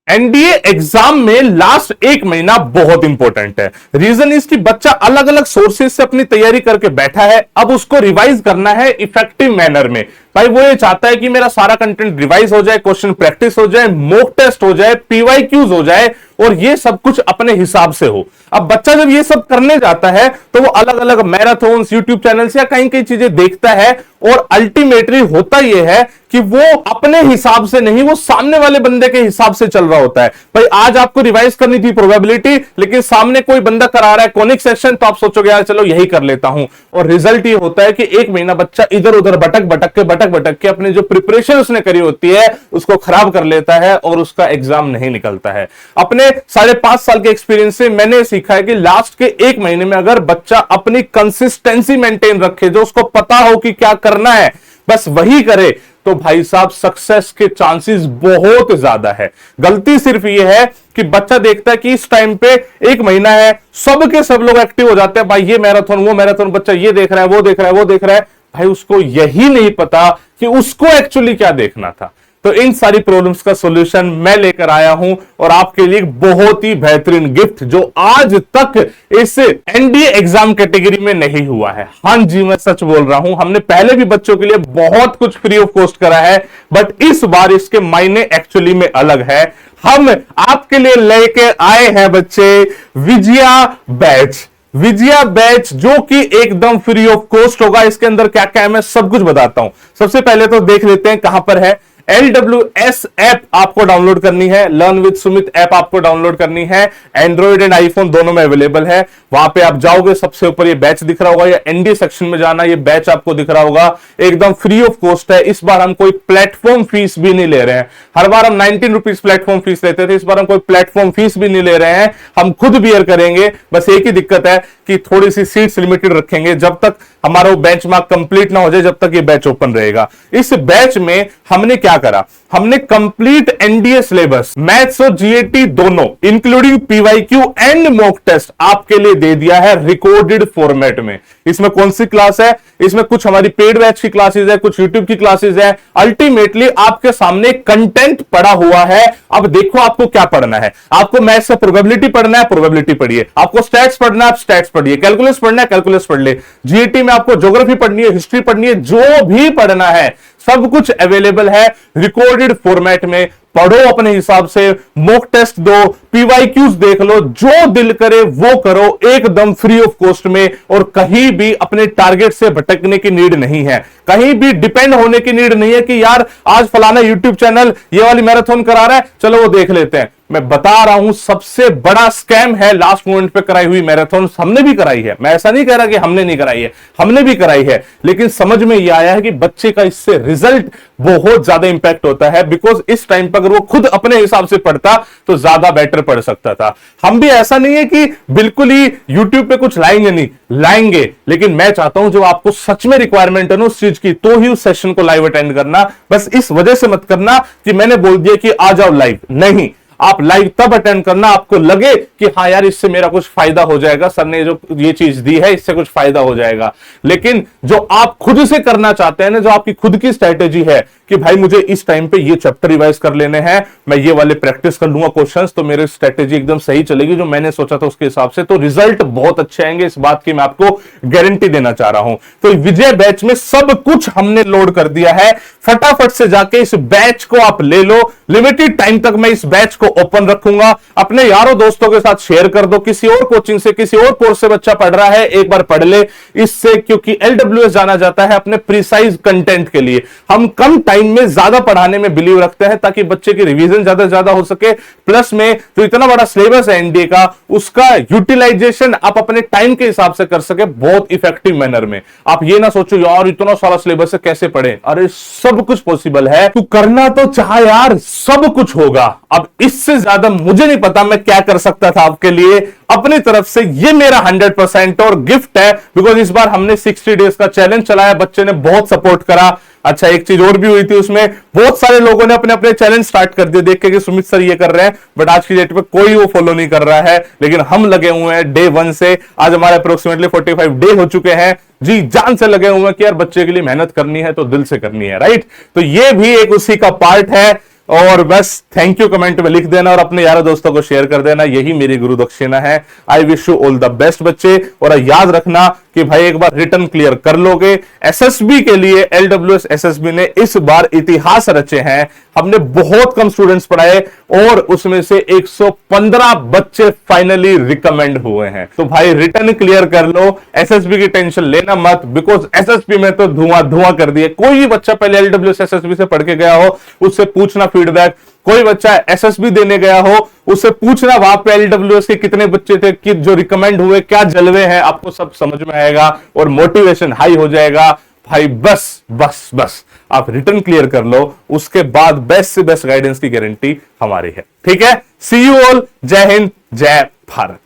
NDA exam में last एक महीना बहुत इंपॉर्टेंट है। रीजन इज कि बच्चा अलग अलग सोर्सेज से अपनी तैयारी करके बैठा है, अब उसको रिवाइज करना है इफेक्टिव मैनर में। भाई वो ये चाहता है कि मेरा सारा कंटेंट रिवाइज हो जाए, क्वेश्चन प्रैक्टिस हो जाए, मॉक टेस्ट हो जाए, पीवाईक्यूज हो जाए और ये सब कुछ अपने हिसाब से हो। अब बच्चा जब ये सब करने जाता है तो वो अलग अलग मैराथन्स, यूट्यूब चैनल्स या कहीं कहीं चीजें देखता है और अल्टीमेटली होता यह है कि वो अपने हिसाब से नहीं, वो सामने वाले बंदे के हिसाब से चल रहा होता है। भाई आज आपको रिवाइज करनी थी प्रोबेबिलिटी, लेकिन सामने कोई बंदा करा रहा है कोनिक सेक्शन, तो आप सोचोगे यार चलो यही कर लेता हूं, और रिजल्ट ये होता है कि एक महीना बच्चा इधर उधर भटक के अपनी जो प्रिपरेशन उसने करी होती है उसको खराब कर लेता है और उसका एग्जाम नहीं निकलता है। अपने 5.5 साल के एक्सपीरियंस से मैंने सीखा है कि लास्ट के एक महीने में अगर बच्चा अपनी कंसिस्टेंसी मेंटेन रखे, जो उसको पता हो कि क्या करना है बस वही करे, तो भाई साहब सक्सेस के चांसेस बहुत ज्यादा है। गलती सिर्फ ये है कि बच्चा देखता है कि इस टाइम पे एक महीना है, सब के सब लोग एक्टिव हो जाते हैं, भाई ये मैराथन वो मैराथन, बच्चा ये देख रहा है वो देख रहा है वो देख रहा है, भाई उसको यही नहीं पता कि उसको एक्चुअली क्या देखना था। तो इन सारी प्रॉब्लम्स का सॉल्यूशन मैं लेकर आया हूं और आपके लिए बहुत ही बेहतरीन गिफ्ट जो आज तक इस एनडीए एग्जाम कैटेगरी में नहीं हुआ है। हां जी, मैं सच बोल रहा हूं, हमने पहले भी बच्चों के लिए बहुत कुछ फ्री ऑफ कॉस्ट करा है, बट इस बार इसके मायने एक्चुअली में अलग है। हम आपके लिए लेके आए हैं बच्चे विजया बैच। विजया बैच जो कि एकदम फ्री ऑफ कॉस्ट होगा। इसके अंदर क्या क्या है मैं सब कुछ बताता हूं। सबसे पहले तो देख लेते हैं कहां पर है। LWS ऐप आपको डाउनलोड करनी है, लर्न विद सुमित ऐप आपको डाउनलोड करनी है, एंड्रॉइड एंड आईफोन दोनों में अवेलेबल है। वहां पे आप जाओगे, सबसे ऊपर ये बैच दिख रहा होगा, या एनडी सेक्शन में जाना, ये बैच आपको दिख रहा होगा, एकदम फ्री ऑफ कॉस्ट है। इस बार हम कोई प्लेटफॉर्म फीस भी नहीं ले रहे हैं। हर बार हम 19 रुपीज प्लेटफॉर्म फीस लेते थे, इस बार हम कोई प्लेटफॉर्म फीस भी नहीं ले रहे हैं, हम खुद बियर करेंगे। बस एक ही दिक्कत है कि थोड़ी सी सीट्स लिमिटेड रखेंगे, जब तक हमारा वो बेंचमार्क कंप्लीट ना हो जाए, जब तक ये बैच ओपन रहेगा। इस बैच में हमने क्या करा, हमने कंप्लीट एनडीए सिलेबस, मैथ्स और जीएटी दोनों, including PYQ and mock test आपके लिए दे दिया है रिकॉर्डेड फॉर्मेट में। इसमें कौन सी क्लास है, इसमें कुछ हमारी पेड बैच की क्लासेस है, कुछ यूट्यूब की क्लासेस है। अल्टीमेटली आपके सामने कंटेंट पड़ा हुआ है। अब देखो आपको क्या पढ़ना है। आपको मैथ्स का प्रोबेबिलिटी पढ़ना है, प्रोबेबिलिटी पढ़िए। आपको स्टैट्स पढ़ना है, आप स्टैट्स पढ़िए। कैलकुलस पढ़ना है, कैलकुलस पढ़ ले। जीएटी में आपको ज्योग्राफी पढ़नी है, हिस्ट्री पढ़नी है, जो भी पढ़ना है सब कुछ अवेलेबल है रिकॉर्डेड फॉर्मेट में। पढ़ो अपने हिसाब से, मॉक टेस्ट दो, पीवाईक्यूज देख लो, जो दिल करे वो करो, एकदम फ्री ऑफ कॉस्ट में। और कहीं भी अपने टारगेट से भटकने की नीड नहीं है, कहीं भी डिपेंड होने की नीड नहीं है कि यार आज फलाना यूट्यूब चैनल ये वाली मैराथन करा रहा है, चलो वो देख लेते हैं। मैं बता रहा हूं सबसे बड़ा स्कैम है लास्ट मोमेंट पे कराई हुई मैराथन। हमने भी कराई है, मैं ऐसा नहीं कह रहा कि हमने नहीं कराई है, हमने भी कराई है, लेकिन समझ में यह आया है कि बच्चे का इससे रिजल्ट बहुत ज्यादा इंपैक्ट होता है। बिकॉज इस टाइम पर अगर वो खुद अपने हिसाब से पढ़ता तो ज्यादा बेटर पढ़ सकता था। हम भी ऐसा नहीं है कि बिल्कुल ही यूट्यूब पे कुछ लाएंगे, नहीं लाएंगे, लेकिन मैं चाहता हूं जो आपको सच में रिक्वायरमेंट है ना उस चीज की, तो ही उस सेशन को लाइव अटेंड करना। बस इस वजह से मत करना कि मैंने बोल दिया कि आ जाओ लाइव, नहीं, आप लाइव तब अटेंड करना आपको लगे कि हाँ यार इससे मेरा कुछ फायदा हो जाएगा, सर ने जो ये चीज दी है इससे कुछ फायदा हो जाएगा। लेकिन जो आप खुद से करना चाहते हैं ना, जो आपकी खुद की स्ट्रेटेजी है कि भाई मुझे इस टाइम पे ये चैप्टर रिवाइज कर लेने हैं, मैं ये वाले प्रैक्टिस कर लूंगा क्वेश्चंस, तो मेरी स्ट्रेटेजी एकदम सही चलेगी, जो मैंने सोचा था उसके हिसाब से, तो रिजल्ट बहुत अच्छे आएंगे। इस बात की मैं आपको गारंटी देना चाह रहा हूं। तो विजय बैच में सब कुछ हमने लोड कर दिया है। फटाफट से जाके इस बैच को आप ले लो। लिमिटेड टाइम तक मैं इस बैच को ओपन रखूंगा। अपने यारों दोस्तों के साथ शेयर कर दो। किसी और कोचिंग से, किसी और कोर्स से बच्चा पढ़ रहा है, एक बार पढ़ ले इससे, क्योंकि LWS जाना जाता है अपने प्रिसाइज कंटेंट के लिए। हम कम टाइम में ज्यादा पढ़ाने में बिलीव रखते हैं ताकि बच्चे की रिवीजन ज्यादा से ज्यादा हो सके। प्लस में जो इतना बड़ा सिलेबस है एनडीए का, उसका यूटिलाइजेशन आप अपने टाइम के हिसाब से कर सके बहुत इफेक्टिव मैनर में। आप ये ना सोचो यार इतना सारा सिलेबस है कैसे पढ़े, अरे सब कुछ पॉसिबल है। तू करना तो चाह यार, सब कुछ होगा। अब इससे ज्यादा मुझे नहीं पता मैं क्या कर सकता था आपके लिए अपनी तरफ से। ये मेरा 100% और गिफ्ट है, बिकॉज इस बार हमने 60 डेज का चैलेंज चलाया, बच्चे ने बहुत सपोर्ट करा। अच्छा एक चीज और भी हुई थी उसमें, बहुत सारे लोगों ने अपने अपने चैलेंज स्टार्ट कर दिए देख के कि सुमित सर ये कर रहे हैं, बट आज की डेट पे कोई वो फॉलो नहीं कर रहा है। लेकिन हम लगे हुए हैं डे 1 से, आज हमारे अप्रोक्सीमेटली 45 डे हो चुके हैं, जी जान से लगे हुए हैं कि यार बच्चे के लिए मेहनत करनी है तो दिल से करनी है, राइट। तो ये भी एक उसी का पार्ट है। और बस थैंक यू कमेंट में लिख देना और अपने यारों दोस्तों को शेयर कर देना, यही मेरी गुरु दक्षिणा है। I wish you all the best बच्चे, और याद रखना कि भाई एक बार रिटर्न क्लियर कर लोगे। एसएसबी के लिए एलडब्ल्यूएस एसएसबी ने इस बार इतिहास रचे हैं। हमने बहुत कम स्टूडेंट्स पढ़ाए और उसमें से 115 बच्चे फाइनली रिकमेंड हुए हैं। तो भाई रिटर्न क्लियर कर लो, एसएसबी की टेंशन लेना मत, बिकॉज एसएसबी में तो धुआं धुआं कर दिए। कोई भी बच्चा पहले एलडब्ल्यूएस एसएसबी से पढ़ के गया हो उससे पूछना फीडबैक, कोई बच्चा एसएसबी देने गया हो उससे पूछना वहां पे एलडब्ल्यूएस के कितने बच्चे थे कि जो रिकमेंड हुए, क्या जलवे हैं, आपको सब समझ में आएगा और मोटिवेशन हाई हो जाएगा। भाई बस बस बस आप रिटर्न क्लियर कर लो, उसके बाद बेस्ट से बेस्ट गाइडेंस की गारंटी हमारी है। ठीक है, सी यू ऑल, जय हिंद, जय भारत।